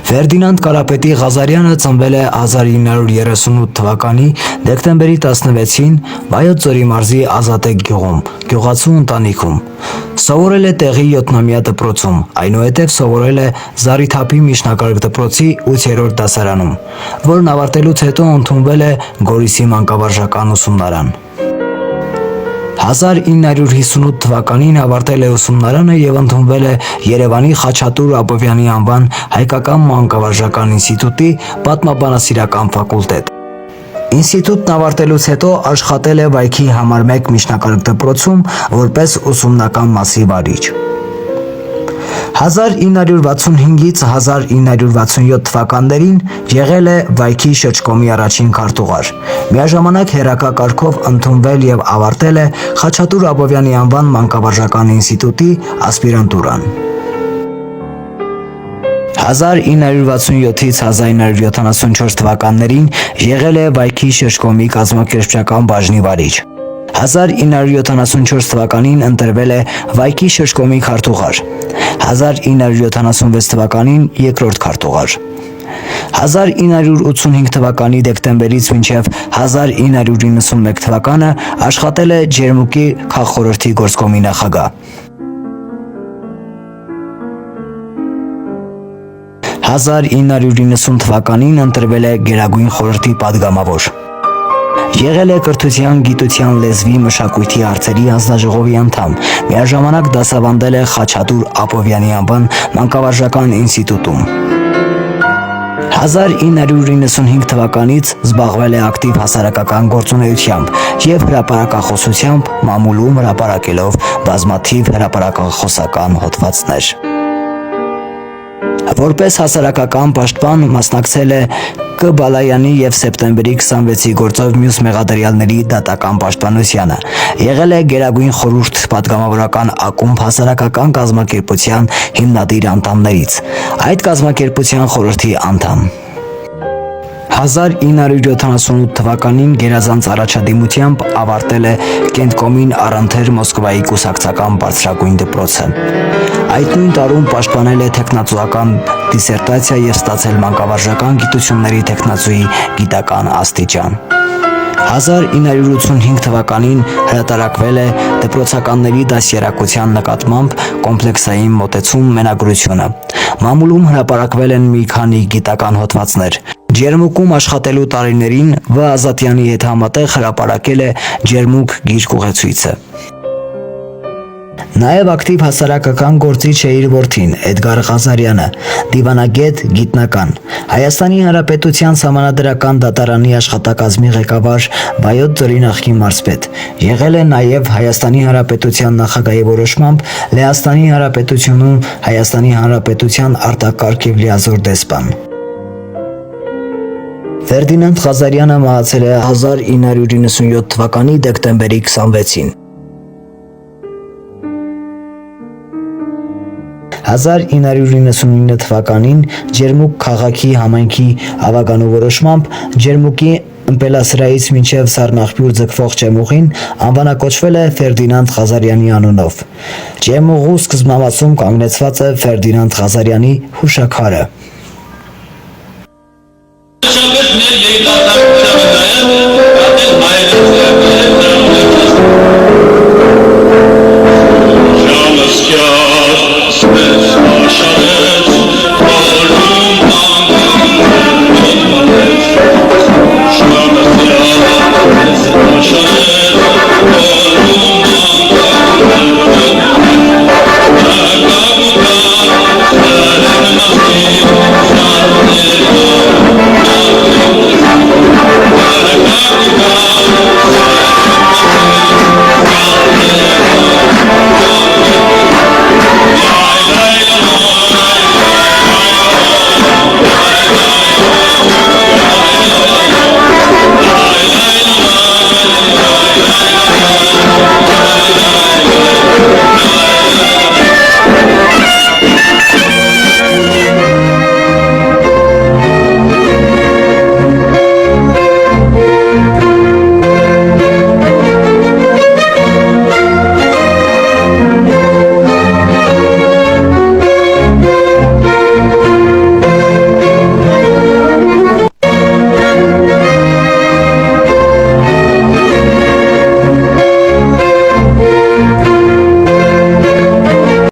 Ֆերդինանդ Կարապետի Ղազարյանը ծնվել է 1938 թվականի դեկտեմբերի 16-ին Վայոց ձորի մարզի Ազատեկ գյուղում, գյուղացու ընտանիքում։ Սովորել է տեղի 7-ամյա դպրոցում, այնուհետև սովորել է Զարիթափի միջնակարգ դպրոցի 8-րդ դասարանում, որն ավարտելուց հետո ընդունվել է Գորիսի մանկավարժական ուսումնարան։ 1958 թվականին ավարտել է ուսումնարանը և ընդունվել է Երևանի Խաչատուր Աբովյանի անվան Հայկական մանկավարժական ինստիտուտի պատմաբանասիրական ֆակուլտետ։ Ինստիտուտն ավարտելուց հետո աշխատել է Վայքի համար 1 միջնակարգ դպրոցում որպես ուսումնական մասի վարիչ։ 1965-ից 1967 թվականներին եղել է Վայքի շրջկոմի առաջին քարտուղար։ Միաժամանակ հեռակա-կարգով ընդունվել և ավարտել է Խաչատուր Աբովյանի անվան մանկավարժական ինստիտուտի ասպիրանտուրան։ 1967-ից 1974 թվականներին եղել է Վայքի շրջկոմի կազմակերպչական բաժնի վարիչ։ 1974 թվականին ընտրվել է Վայքի շրջկոմի քարտուղար, 1976 թվականին երկրորդ քարտուղար։ 1985 թվականի դեկտեմբերից մինչև 1991 թվականը աշխատել է Ջերմուկի քաղխորհրդի գործկոմի նախագահ։ 1990 թվականին ընտրվել է Գերագույն խորհրդի падգամավոր։ Եղել է կրթության, գիտության, լեզվի, մշակույթի հարցերի հանձնաժողովի անդամ, միաժամանակ դասավանդել է Խաչատուր Աբովյանի անվան մանկավարժական ինստիտուտում։ 1995 թվականից զբաղվել է ակտիվ հասարակական գործունեությամբ և հրապարակախոսությամբ, մամուլում հրապարակելով բազմաթիվ հրապարակախոսական հոդվածներ։ Որպես հասարակական պաշտպան մասնակցել է Կ. Բալայանի և սեպտեմբերի 26-ի գործով մյուս մեղադրյալների դատական պաշտպանությանը։ Եղել է Գերագույն խորհուրդ падգամավորական ակումբ հասարակական կազմակերպության հիմնադիր անդամներից, այդ կազմակերպության խորհրդի անդամ։ 1978 թվականին գերազանց առաջադիմությամբ ավարտել է Կենտկոմին առընթեր Մոսկվայի կուսակցական բարձրագույն դպրոցը։ Այդ նույն տարում պաշտպանել է թեկնածուական դիսերտացիա և ստացել մանկավարժական գիտությունների թեկնածուի գիտական աստիճան։ 1985 թվականին հրատարակվել է դպրոցականների դաստիարակության նկատմամբ կոմպլեքսային մոտեցում մենագրությունը։ Մամուլում հրապարակվել են մի քանի գիտական հոդվածներ։ Ջերմուկում աշխատելու տարիներին Վ. Ազատյանի հետ համատեղ հրապարակել է Ջերմուկ գիրք-ուղեցույցը։ Նաև ակտիվ հասարակական գործիչ է իր որդին Էդգար Ղազարյանը, դիվանագետ, գիտնական, Հայաստանի Հանրապետության Սահմանադրական դատարանի աշխատակազմի ղեկավար, Վայոց ձորի նախկին մարզպետ։ Եղել է նաև Հայաստանի Հանրապետության նախագահի որոշմամբ Լեհաստանի Հանրապետությունում Հայաստանի Հանրապետության արտակարգ և լիազոր դեսպան։ Ֆերդինանդ Ղազարյանը մահացել է 1997 թվականի դեկտեմբերի 26-ին։ 1999 թվականին Ջերմուկ քաղաքի համայնքի ավագանու որոշմամբ Ջերմուկի ըմպելասրահից մինչև Սառնախբյուր ձգվող ջեմուղին անվանակոչվել է Ֆերդինանդ Ղազարյանի անունով։ Ջեմուղու սկզբնամասում կանգնեցված է Ֆերդինանդ Ղազարյանի հուշաքարը։